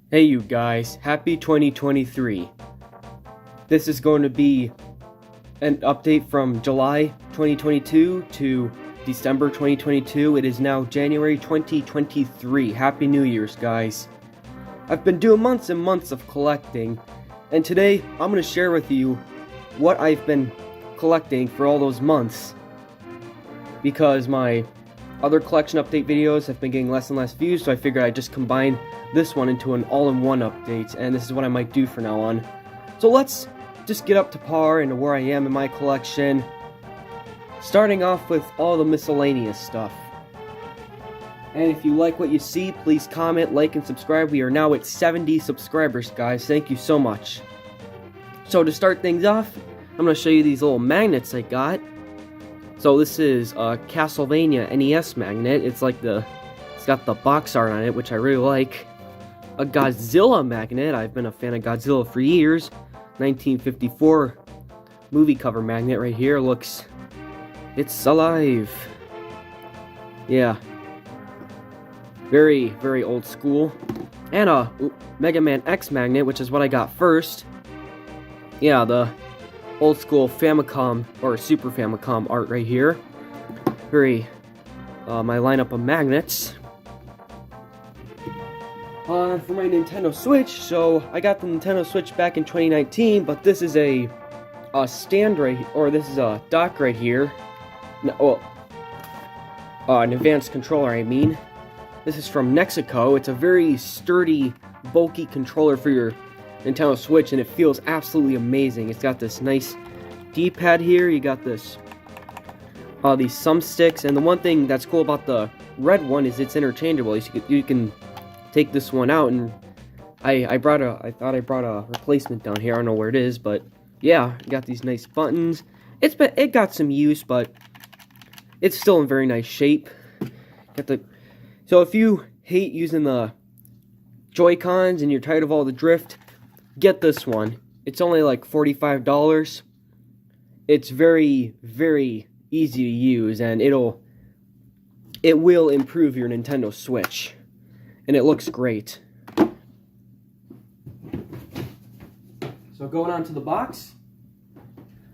Hey you guys, happy 2023. This is going to be an update from July 2022 to December 2022. It is now January 2023. Happy New Year's, guys. I've been doing months and months of collecting, and today I'm going to share with you what I've been collecting for all those months, because my other collection update videos have been getting less and less views, so I figured I'd just combine this one into an all-in-one update, and this is what I might do from now on. So let's just get up to par into where I am in my collection, starting off with all the miscellaneous stuff. And if you like what you see, please comment, like, and subscribe. We are now at 70 subscribers, guys. Thank you so much. So to start things off, I'm going to show you these little magnets I got. So this is a Castlevania NES magnet. It's got the box art on it, which I really like. A Godzilla magnet. I've been a fan of Godzilla for years. 1954 movie cover magnet right here. It's alive. Yeah. Very, very old school. And a Mega Man X magnet, which is what I got first. Yeah, the old school Famicom or Super Famicom art right here. My lineup of magnets. For my Nintendo Switch, so I got the Nintendo Switch back in 2019, but this is a stand this is a dock right here. No, an advanced controller, I mean. This is from Mexico. It's a very sturdy, bulky controller for your Nintendo Switch, and it feels absolutely amazing. It's got this nice D-pad here. You got these thumbsticks, and the one thing that's cool about the red one is it's interchangeable. You can take this one out, and I thought I brought a replacement down here. I don't know where it is, but yeah, you got these nice buttons. It got some use, but it's still in very nice shape. So if you hate using the Joy-Cons and you're tired of all the drift, get this one. It's only like $45. It's very, very easy to use, and it will improve your Nintendo Switch. And it looks great. So going on to the box,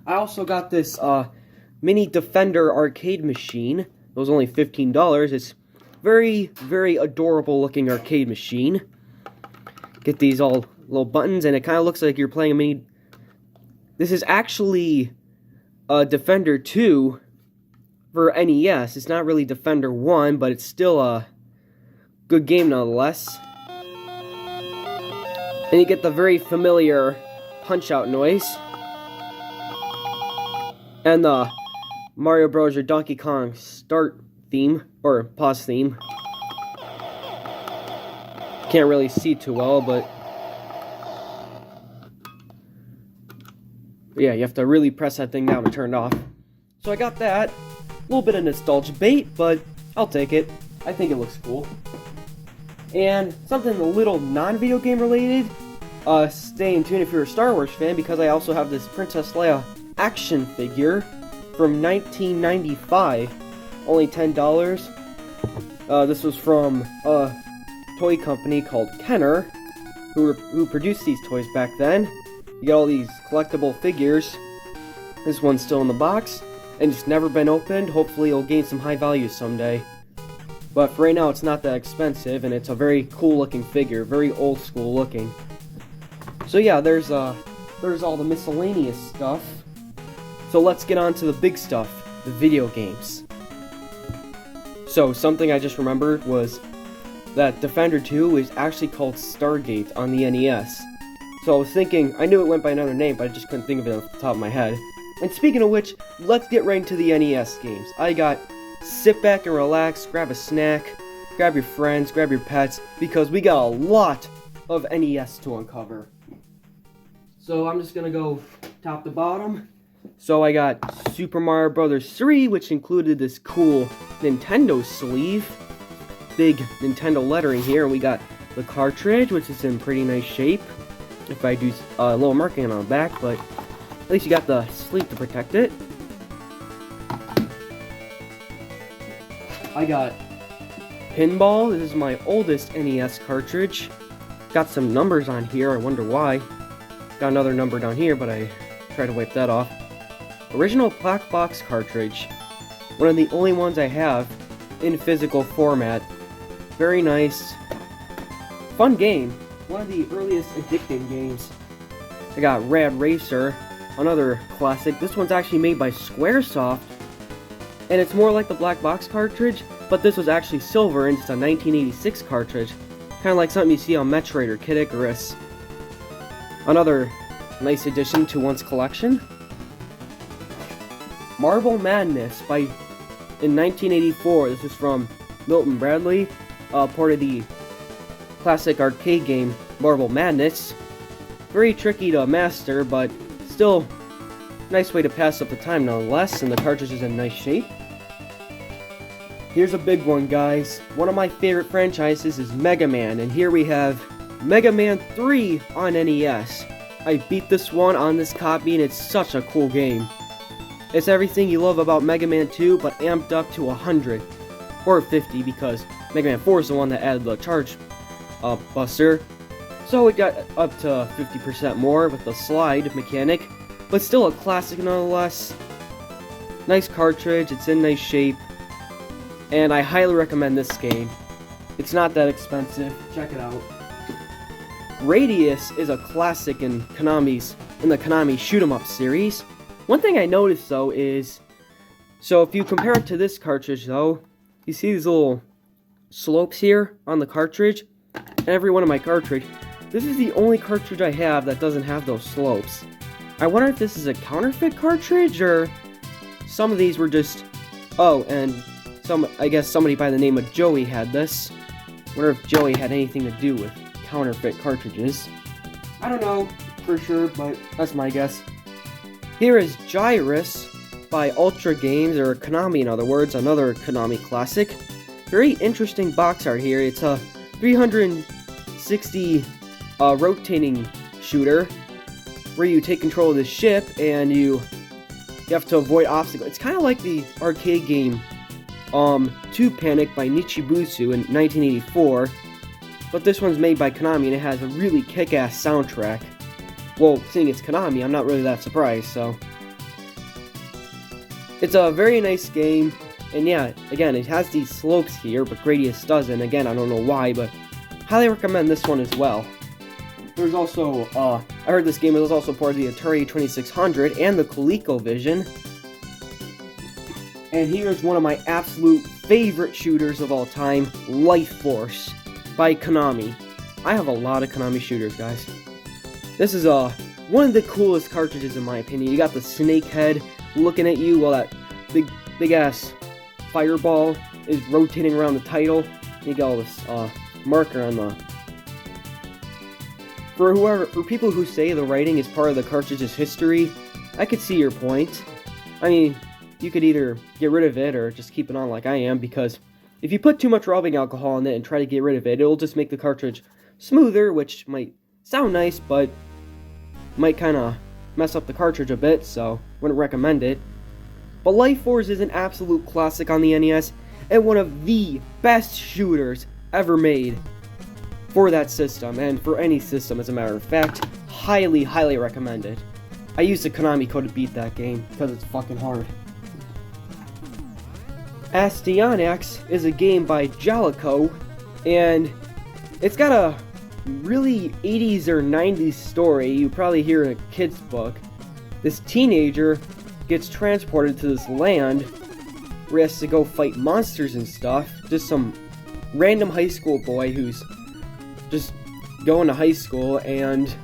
I also got this mini Defender arcade machine. It was only $15. It's very, very adorable looking arcade machine. Get these all little buttons, and it kind of looks like you're playing a mini. This is actually a Defender 2 for NES. It's not really Defender 1, but it's still a good game nonetheless. And you get the very familiar punch-out noise. And the Mario Bros. Or Donkey Kong start theme, or pause theme. Can't really see too well, but yeah, you have to really press that thing down to turn it off. So I got that. A little bit of nostalgia bait, but I'll take it. I think it looks cool. And something a little non-video game related, stay in tune if you're a Star Wars fan, because I also have this Princess Leia action figure from 1995, only $10. This was from a toy company called Kenner, who produced these toys back then. You got all these collectible figures. This one's still in the box, and it's never been opened. Hopefully it'll gain some high value someday. But for right now, it's not that expensive, and it's a very cool looking figure, very old school looking. So yeah, there's all the miscellaneous stuff. So let's get on to the big stuff, the video games. So something I just remembered was that Defender 2 is actually called Stargate on the NES. So I was thinking, I knew it went by another name, but I just couldn't think of it off the top of my head. And speaking of which, let's get right into the NES games. I got sit back and relax, grab a snack, grab your friends, grab your pets, because we got a lot of NES to uncover. So I'm just gonna go top to bottom. So I got Super Mario Bros. 3, which included this cool Nintendo sleeve. Big Nintendo lettering here, and we got the cartridge, which is in pretty nice shape. If I do a little marking on the back, but at least you got the sleeve to protect it. I got Pinball. This is my oldest NES cartridge. got some numbers on here, I wonder why. Got another number down here, but I tried to wipe that off. Original black box cartridge. One of the only ones I have in physical format. Very nice. Fun game. One of the earliest addicting games. I got Rad Racer, another classic. This one's actually made by Squaresoft, and it's more like the black box cartridge, but this was actually silver and it's a 1986 cartridge. Kind of like something you see on Metroid or Kid Icarus. Another nice addition to one's collection. Marble Madness in 1984. This is from Milton Bradley, part of the classic arcade game Marble Madness. Very tricky to master, but still nice way to pass up the time nonetheless, and the cartridge is in nice shape. Here's a big one, guys. One of my favorite franchises is Mega Man, and here we have Mega Man 3 on NES. I beat this one on this copy, and it's such a cool game. It's everything you love about Mega Man 2, but amped up to 100. Or 50, because Mega Man 4 is the one that added the charge buster. So it got up to 50% more with the slide mechanic, but still a classic nonetheless. Nice cartridge, it's in nice shape, and I highly recommend this game. It's not that expensive, check it out. Radius is a classic in the Konami shoot 'em up series. One thing I noticed though is, so if you compare it to this cartridge though, you see these little slopes here on the cartridge, and every one of my cartridge. This is the only cartridge I have that doesn't have those slopes. I wonder if this is a counterfeit cartridge, or some of these were just... Oh, and I guess somebody by the name of Joey had this. Wonder if Joey had anything to do with counterfeit cartridges. I don't know for sure, but that's my guess. Here is Gyruss by Ultra Games, or Konami in other words, another Konami classic. Very interesting box art here. It's a 360 rotating shooter where you take control of the ship and you have to avoid obstacles. It's kind of like the arcade game Tube Panic by Nichibusu in 1984, but this one's made by Konami and it has a really kick-ass soundtrack. Well, seeing it's Konami, I'm not really that surprised, so. It's a very nice game, and yeah, again, it has these slopes here, but Gradius doesn't. Again, I don't know why, but highly recommend this one as well. There's also, I heard this game was also part of the Atari 2600 and the ColecoVision. And here's one of my absolute favorite shooters of all time, Life Force by Konami. I have a lot of Konami shooters, guys. This is one of the coolest cartridges in my opinion. You got the snake head looking at you while that big ass fireball is rotating around the title. You got all this marker on the... For people who say the writing is part of the cartridge's history, I could see your point. I mean, you could either get rid of it or just keep it on like I am, because if you put too much rubbing alcohol in it and try to get rid of it, it'll just make the cartridge smoother, which might sound nice, but might kind of mess up the cartridge a bit, so wouldn't recommend it. But Life Force is an absolute classic on the NES, and one of the best shooters ever made for that system, and for any system as a matter of fact. Highly, highly recommended. I used the Konami code to beat that game, because it's fucking hard. Astyanax is a game by Jalico, and it's got a really 80s or 90s story you probably hear in a kid's book. This teenager gets transported to this land where he has to go fight monsters and stuff. Just some random high school boy who's just going to high school and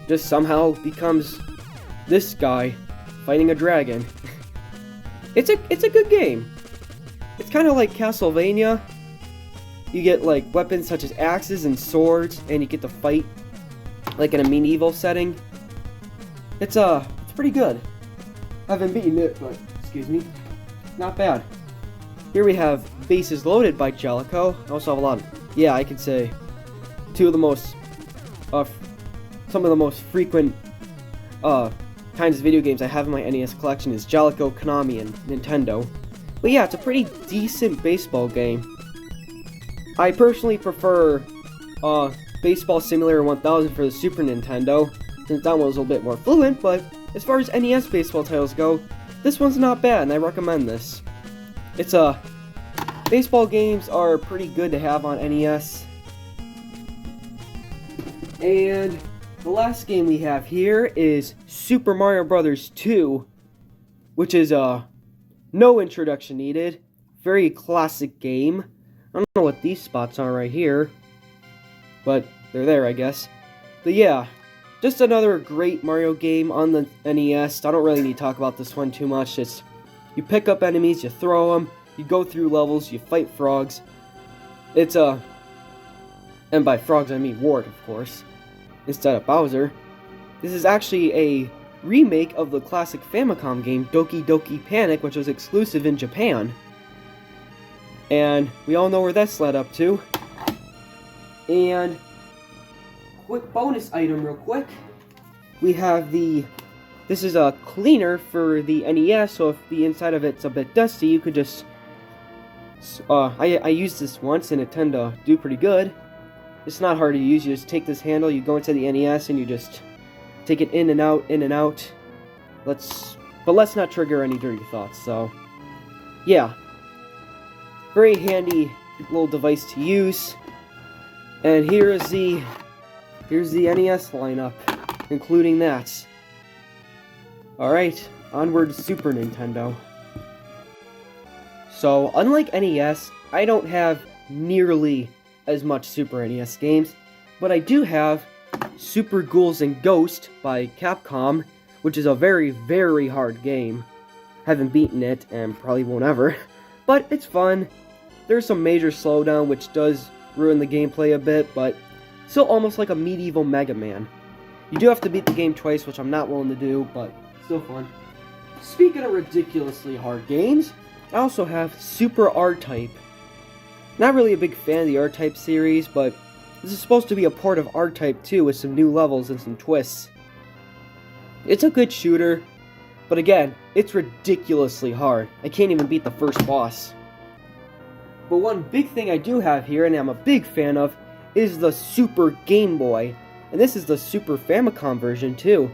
just somehow becomes this guy fighting a dragon. It's a good game. It's kind of like Castlevania. You get like weapons such as axes and swords, and you get to fight like in a medieval setting. It's pretty good. I haven't beaten it, but excuse me, not bad. Here we have Bases Loaded by Jalico. I also have a lot of, yeah, I could say some of the most frequent kinds of video games I have in my NES collection is Jalico, Konami, and Nintendo. But yeah, it's a pretty decent baseball game. I personally prefer Baseball Simulator 1000 for the Super Nintendo, since that one was a little bit more fluent, but as far as NES baseball titles go, this one's not bad, and I recommend this. Baseball games are pretty good to have on NES. And the last game we have here is Super Mario Bros. 2, which is no introduction needed. Very classic game. I don't know what these spots are right here, but they're there, I guess. But yeah, just another great Mario game on the NES. I don't really need to talk about this one too much. It's you pick up enemies, you throw them, you go through levels, you fight frogs. It's and by frogs I mean Wart, of course, instead of Bowser. This is actually a remake of the classic Famicom game Doki Doki Panic, which was exclusive in Japan. And we all know where that's led up to. And quick bonus item real quick. We have this is a cleaner for the NES, so if the inside of it's a bit dusty, you could just I used this once and it tended to do pretty good. It's not hard to use. You just take this handle, you go into the NES and you just take it in and out, in and out. But let's not trigger any dirty thoughts. So yeah, very handy little device to use. And here's the NES lineup, including that. Alright, onward to Super Nintendo. So, unlike NES, I don't have nearly as much Super NES games, but I do have Super Ghouls and Ghosts by Capcom, which is a very, very hard game. Haven't beaten it, and probably won't ever, but it's fun. There's some major slowdown, which does ruin the gameplay a bit, but still almost like a medieval Mega Man. You do have to beat the game twice, which I'm not willing to do, but still fun. Speaking of ridiculously hard games, I also have Super R-Type. Not really a big fan of the R-Type series, but this is supposed to be a port of R-Type 2 with some new levels and some twists. It's a good shooter, but again, it's ridiculously hard. I can't even beat the first boss. But one big thing I do have here, and I'm a big fan of, is the Super Game Boy. And this is the Super Famicom version too.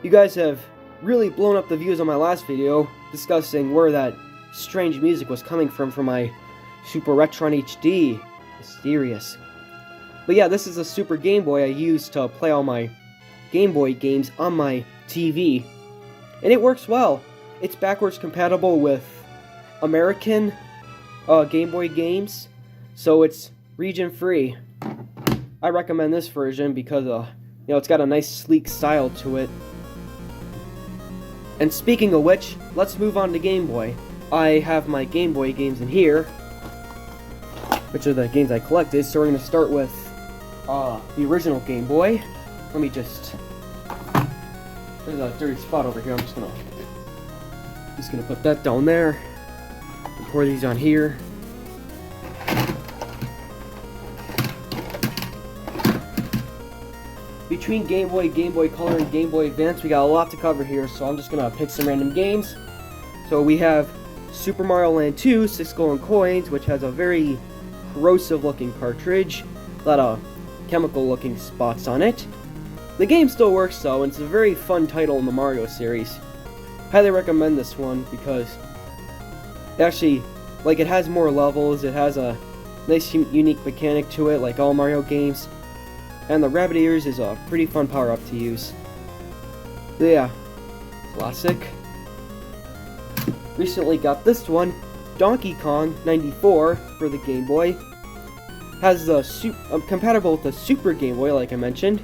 You guys have really blown up the views on my last video, discussing where that strange music was coming from my Super Retron HD. Mysterious. But yeah, this is a Super Game Boy I use to play all my Game Boy games on my TV. And it works well. It's backwards compatible with American Game Boy games, so it's region free. I recommend this version because it's got a nice sleek style to it. And speaking of which, let's move on to Game Boy. I have my Game Boy games in here, which are the games I collected. So we're going to start with the original Game Boy. Let me just... There's a dirty spot over here. I'm just gonna put that down there. And pour these on here. Between Game Boy Color, and Game Boy Advance, we got a lot to cover here, so I'm just gonna pick some random games. So we have Super Mario Land 2, 6 Golden Coins, which has a very corrosive looking cartridge. A lot of chemical looking spots on it. The game still works though, and it's a very fun title in the Mario series. Highly recommend this one because actually, it has more levels, it has a nice unique mechanic to it like all Mario games, and the rabbit ears is a pretty fun power up to use. So yeah, classic. Recently got this one, Donkey Kong 94 for the Game Boy. Has the compatible with the Super Game Boy like I mentioned.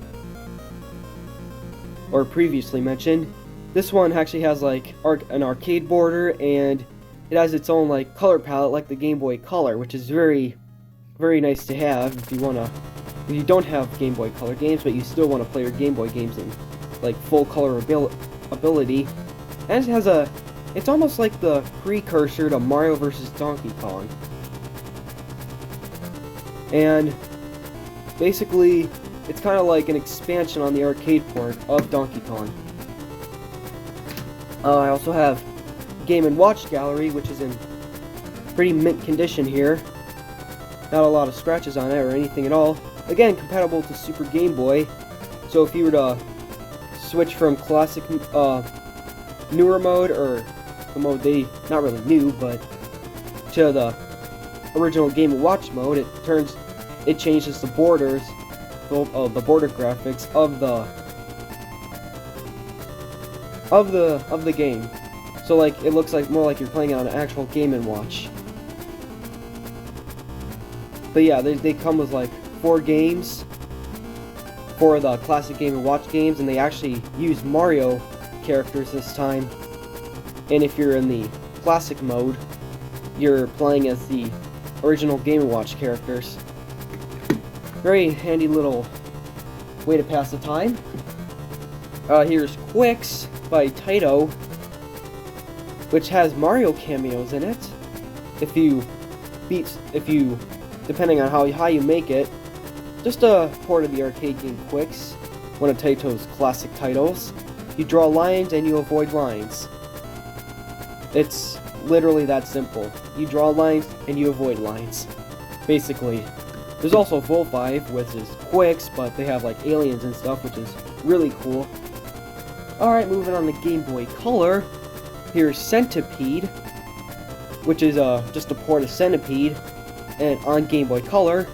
Or previously mentioned. This one actually has an arcade border, and it has its own color palette like the Game Boy Color, which is very, very nice to have if you don't have Game Boy Color games, but you still want to play your Game Boy games in full color ability. And it has it's almost like the precursor to Mario vs. Donkey Kong. And basically, it's kind of like an expansion on the arcade port of Donkey Kong. I also have Game & Watch Gallery, which is in pretty mint condition here. Not a lot of scratches on it or anything at all. again, compatible to Super Game Boy. So if you were to switch from classic, newer mode, or the mode they, not really new, but to the original Game & Watch mode, it changes the borders, the border graphics of the game. So like, it looks like more like you're playing on an actual Game & Watch. But yeah, they come with like 4 games for the classic Game & Watch games, and they actually use Mario characters this time. And if you're in the classic mode, you're playing as the original Game & Watch characters. Very handy little way to pass the time. Here's Quicks by Taito, which has Mario cameos in it. If you, depending on how high you make it, just a port of the arcade game Quicks, one of Taito's classic titles. You draw lines and you avoid lines. It's literally that simple. You draw lines and you avoid lines, basically. There's also Vol 5, which is Quicks, but they have like aliens and stuff, which is really cool. Alright, moving on to Game Boy Color. Here's Centipede, which is just a port of Centipede, and on Game Boy Color.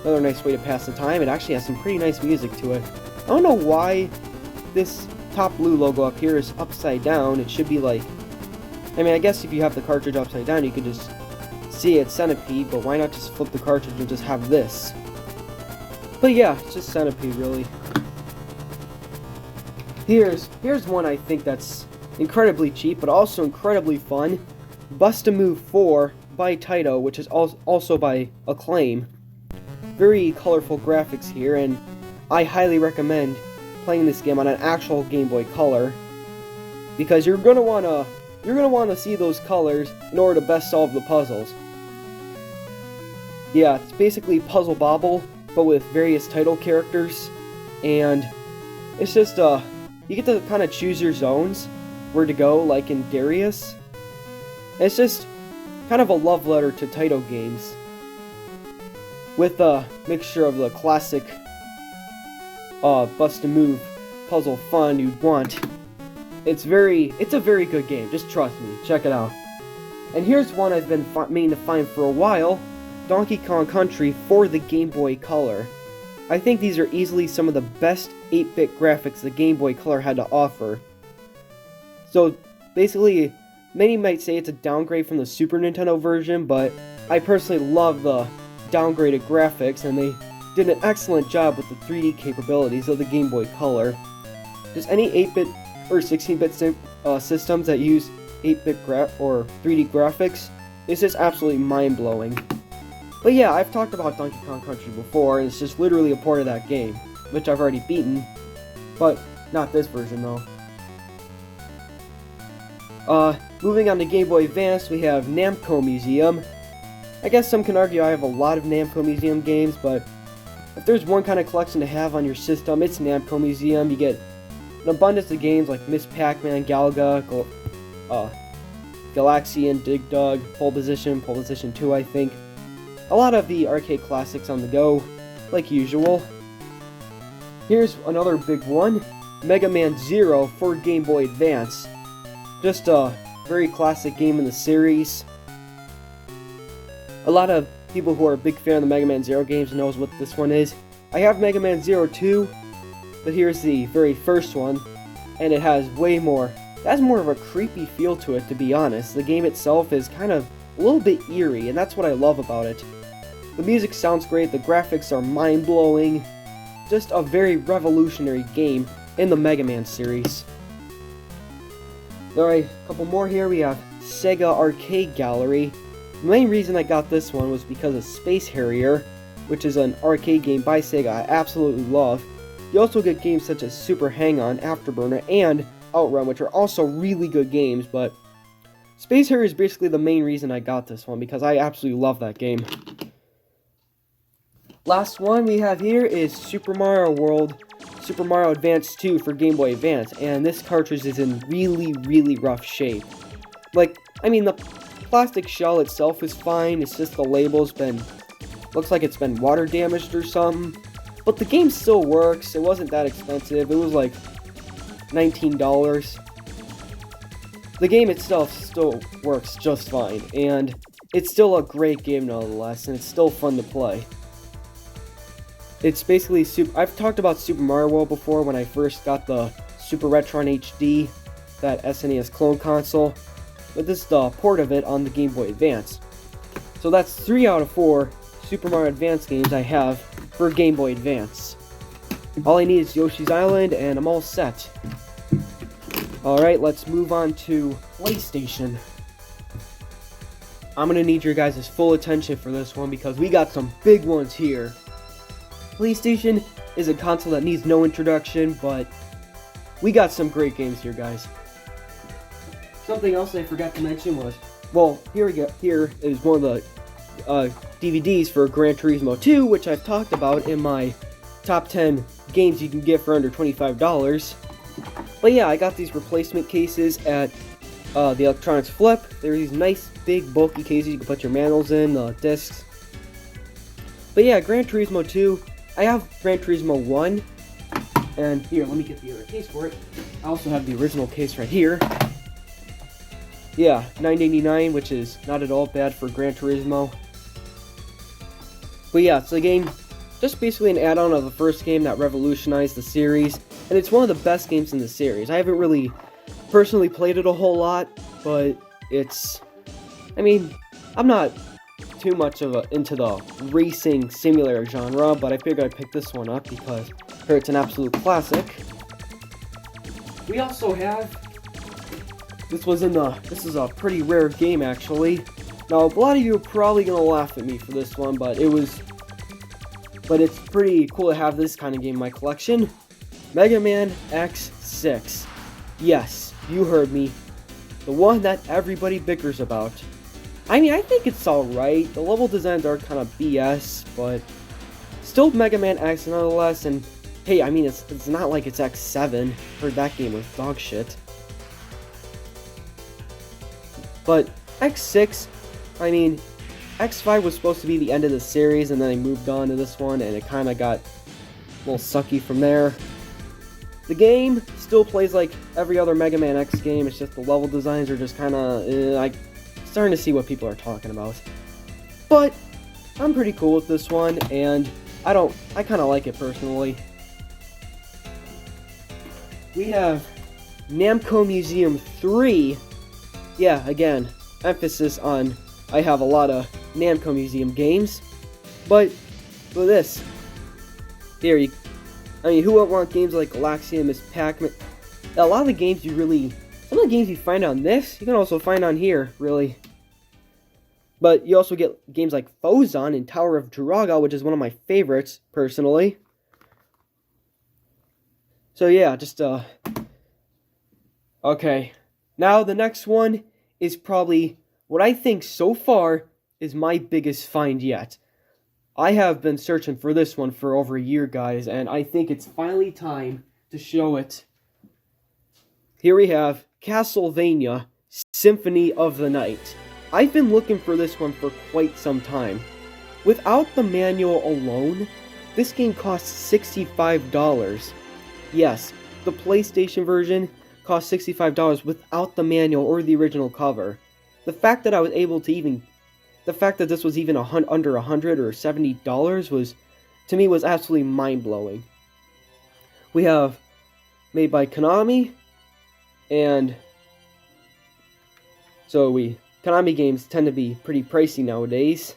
Another nice way to pass the time. It actually has some pretty nice music to it. I don't know why this top blue logo up here is upside down. It should be like, I mean, I guess if you have the cartridge upside down, you could just see it's Centipede, but why not just flip the cartridge and just have this? But yeah, it's just Centipede, really. Here's one I think that's incredibly cheap, but also incredibly fun. Bust-A-Move 4 by Taito, which is also by Acclaim. Very colorful graphics here, and I highly recommend playing this game on an actual Game Boy Color, because you're gonna wanna see those colors in order to best solve the puzzles. Yeah, it's basically Puzzle Bobble, but with various title characters, and it's just you get to kind of choose your zones where to go, like in Darius. It's just kind of a love letter to Taito games, with a mixture of the classic bust-a-move puzzle fun you'd want. It's a very good game, just trust me, check it out. And here's one I've been meaning to find for a while, Donkey Kong Country for the Game Boy Color. I think these are easily some of the best 8-bit graphics the Game Boy Color had to offer. So basically, many might say it's a downgrade from the Super Nintendo version, but I personally love the downgraded graphics, and they did an excellent job with the 3D capabilities of the Game Boy Color. Just any 8-bit or 16-bit systems that use 8-bit or 3D graphics, it's just absolutely mind-blowing. But yeah, I've talked about Donkey Kong Country before, and it's just literally a port of that game, which I've already beaten, but not this version though. Moving on to Game Boy Advance, we have Namco Museum. I guess some can argue I have a lot of Namco Museum games, but if there's one kind of collection to have on your system, it's Namco Museum. You get an abundance of games like Miss Pac-Man, Galaga, Galaxian, Dig Dug, Pole Position 2, I think. A lot of the arcade classics on the go, like usual. Here's another big one, Mega Man Zero for Game Boy Advance. Just a very classic game in the series. A lot of people who are a big fan of the Mega Man Zero games knows what this one is. I have Mega Man Zero 2, but here's the very first one, and it has more of a creepy feel to it, to be honest. The game itself is kind of a little bit eerie, and that's what I love about it. The music sounds great, the graphics are mind-blowing, just a very revolutionary game in the Mega Man series. Alright, a couple more here. We have Sega Arcade Gallery. The main reason I got this one was because of Space Harrier, which is an arcade game by Sega I absolutely love. You also get games such as Super Hang-On, Afterburner, and Outrun, which are also really good games, but Space Harrier is basically the main reason I got this one, because I absolutely love that game. Last one we have here is Super Mario World, Super Mario Advance 2 for Game Boy Advance, and this cartridge is in really, really rough shape. Like, I mean, the plastic shell itself is fine, it's just the label's looks like it's been water damaged or something. But the game still works. It wasn't that expensive. It was like $19. The game itself still works just fine, and it's still a great game nonetheless, and it's still fun to play. It's basically I've talked about Super Mario World before when I first got the Super Retron HD, that SNES clone console, but this is the port of it on the Game Boy Advance. So that's 3 out of 4 Super Mario Advance games I have for Game Boy Advance. All I need is Yoshi's Island, and I'm all set. Alright, let's move on to PlayStation. I'm gonna need your guys' full attention for this one because we got some big ones here. PlayStation is a console that needs no introduction, but we got some great games here, guys. Something else I forgot to mention was, well, here we go. Here is one of the DVDs for Gran Turismo 2, which I've talked about in my top 10 games you can get for under $25. But yeah, I got these replacement cases at the Electronics Flip. They're these nice, big, bulky cases you can put your manuals in, discs. But yeah, Gran Turismo 2. I have Gran Turismo 1. And here, let me get the other case for it. I also have the original case right here. Yeah, $9.89, which is not at all bad for Gran Turismo. But yeah, it's a game, just basically an add-on of the first game that revolutionized the series. And it's one of the best games in the series. I haven't really personally played it a whole lot, but it's, I mean, I'm not too much into the racing simulator genre, but I figured I'd pick this one up because I heard it's an absolute classic. We also have, this is a pretty rare game actually. Now, a lot of you are probably gonna laugh at me for this one, but it's pretty cool to have this kind of game in my collection. Mega Man X6. Yes, you heard me. The one that everybody bickers about. I mean, I think it's alright. The level designs are kind of BS, but still Mega Man X nonetheless. And hey, I mean, it's not like it's X7. Heard that game was dog shit. But X6, I mean, X5 was supposed to be the end of the series, and then they moved on to this one, and it kind of got a little sucky from there. The game still plays like every other Mega Man X game, it's just the level designs are just kind of, I'm starting to see what people are talking about. But, I'm pretty cool with this one, and I kind of like it personally. We have Namco Museum 3. Yeah, again, emphasis on, I have a lot of Namco Museum games. But, for this, here, I mean, who would want games like Galaxian, Miss Pac-Man? A lot of the games some of the games you find on this, you can also find on here, really. But you also get games like Phozon and Tower of Druaga, which is one of my favorites, personally. So yeah, just, okay. Now, the next one is probably what I think so far is my biggest find yet. I have been searching for this one for over a year, guys, and I think it's finally time to show it. Here we have Castlevania Symphony of the Night. I've been looking for this one for quite some time. Without the manual alone, this game costs $65. Yes, the PlayStation version cost $65 without the manual or the original cover. The fact that this was even under $100 or $70 was, to me, was absolutely mind-blowing. We have made by Konami, and so Konami games tend to be pretty pricey nowadays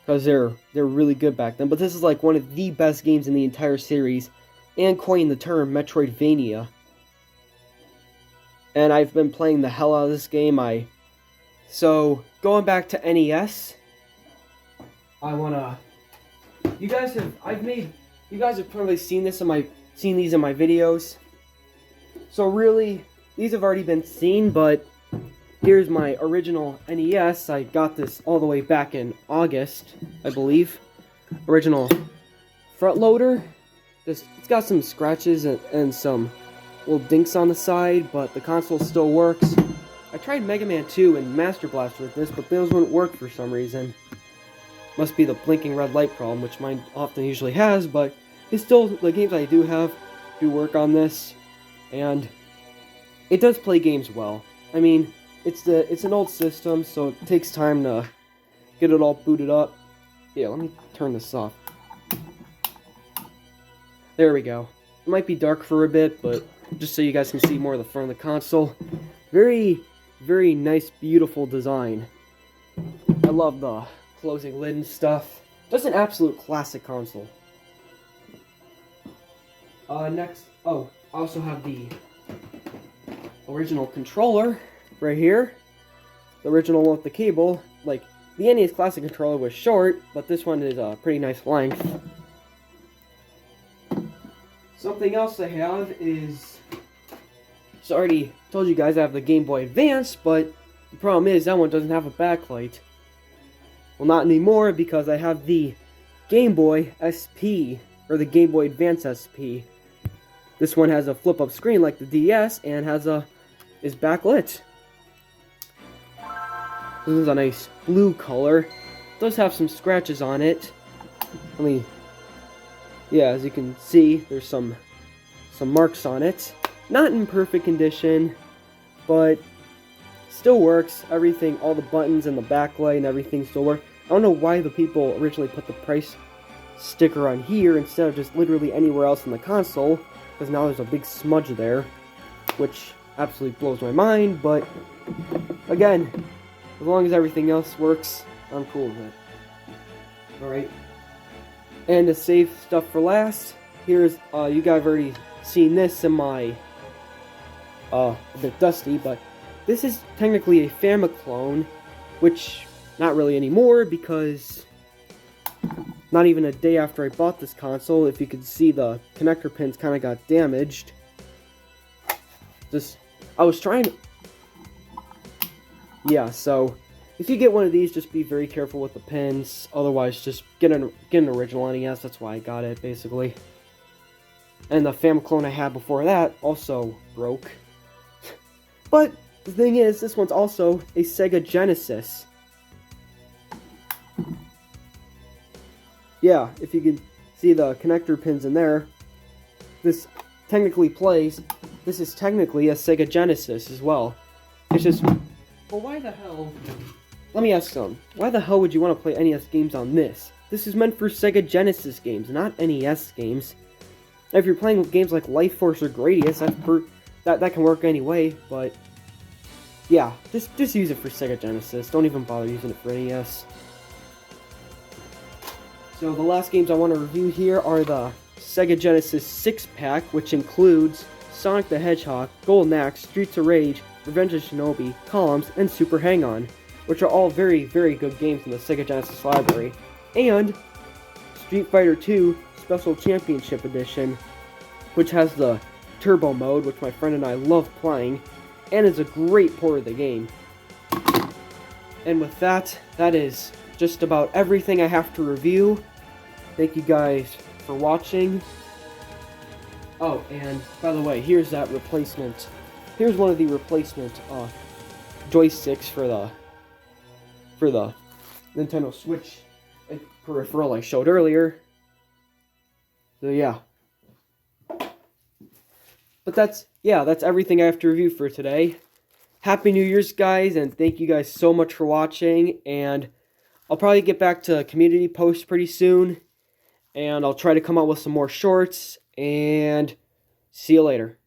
because they're really good back then. But this is like one of the best games in the entire series, and coined the term Metroidvania. And I've been playing the hell out of this game. So, going back to NES, you guys have probably seen these in my videos. So really, these have already been seen, but here's my original NES. I got this all the way back in August, I believe. Original front loader. It's got some scratches and some little dinks on the side, but the console still works. I tried Mega Man 2 and Master Blaster with this, but those wouldn't work for some reason. Must be the blinking red light problem, which mine often usually has, but it's still, the games I do have do work on this, and it does play games well. I mean, it's an old system, so it takes time to get it all booted up. Yeah, let me turn this off. There we go. It might be dark for a bit, but just so you guys can see more of the front of the console. Very, very nice, beautiful design. I love the closing lid and stuff. Just an absolute classic console. Next, I also have the original controller right here. The original one with the cable. Like, the NES Classic controller was short, but this one is a pretty nice length. Something else I have is, so I already told you guys I have the Game Boy Advance, but the problem is that one doesn't have a backlight. Well, not anymore, because I have the Game Boy SP, or the Game Boy Advance SP. This one has a flip-up screen like the DS, and is backlit. This is a nice blue color. It does have some scratches on it. Yeah, as you can see, there's some marks on it. Not in perfect condition, but still works. Everything, all the buttons and the backlight and everything still work. I don't know why the people originally put the price sticker on here instead of just literally anywhere else in the console, because now there's a big smudge there, which absolutely blows my mind, but again, as long as everything else works, I'm cool with it. Alright. And to save stuff for last, here's, you guys have already seen this in my, a bit dusty, but this is technically a Famiclone, which, not really anymore, because not even a day after I bought this console, if you could see, the connector pins kind of got damaged. I was trying to... Yeah, so if you get one of these, just be very careful with the pins. Otherwise, just get an original NES. That's why I got it, basically. And the Famiclone I had before that also broke. But the thing is, this one's also a Sega Genesis. Yeah, if you can see the connector pins in there, this technically plays. This is technically a Sega Genesis as well. It's just, well, why the hell? Let me ask some. Why the hell would you want to play NES games on this? This is meant for Sega Genesis games, not NES games. If you're playing games like Life Force or Gradius, that can work anyway. But yeah, just use it for Sega Genesis. Don't even bother using it for NES. So the last games I want to review here are the Sega Genesis 6-pack, which includes Sonic the Hedgehog, Golden Axe, Streets of Rage, Revenge of Shinobi, Columns, and Super Hang-On, which are all very, very good games in the Sega Genesis library. And Street Fighter II Special Championship Edition, which has the Turbo mode, which my friend and I love playing, and is a great port of the game. And with that, that is just about everything I have to review. Thank you guys for watching. Oh, and by the way, here's that replacement. Here's one of the replacement joysticks for the Nintendo Switch peripheral I showed earlier. So yeah. But that's everything I have to review for today. Happy New Year's, guys, and thank you guys so much for watching. And I'll probably get back to community posts pretty soon. And I'll try to come out with some more shorts. And see you later.